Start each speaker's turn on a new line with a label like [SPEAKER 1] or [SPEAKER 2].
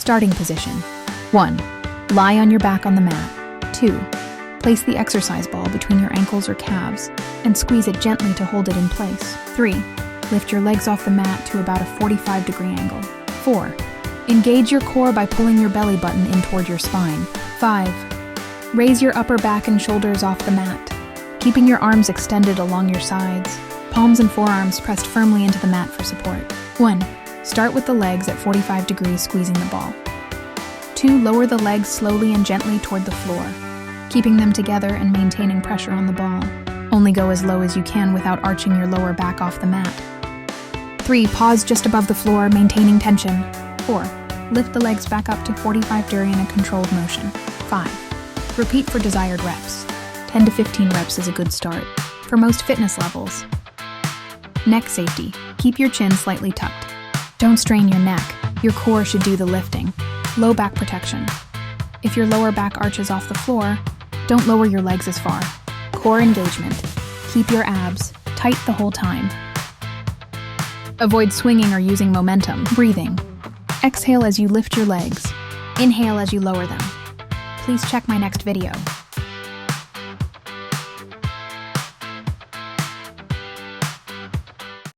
[SPEAKER 1] Starting position. 1. Lie on your back on the mat. 2. Place the exercise ball between your ankles or calves and squeeze it gently to hold it in place. 3. Lift your legs off the mat to about a 45-degree angle. 4. Engage your core by pulling your belly button in toward your spine. 5. Raise your upper back and shoulders off the mat, keeping your arms extended along your sides, palms and forearms pressed firmly into the mat for support. 1. Start with the legs at 45 degrees, squeezing the ball. 2. Lower the legs slowly and gently toward the floor, keeping them together and maintaining pressure on the ball. Only go as low as you can without arching your lower back off the mat. 3. Pause just above the floor, maintaining tension. 4. Lift the legs back up to 45 during a controlled motion. 5. Repeat for desired reps. 10 to 15 reps is a good start for most fitness levels. Neck safety. Keep your chin slightly tucked. Don't strain your neck. Your core should do the lifting. Low back protection. If your lower back arches off the floor, don't lower your legs as far. Core engagement. Keep your abs tight the whole time. Avoid swinging or using momentum. Breathing. Exhale as you lift your legs. Inhale as you lower them. Please check my next video.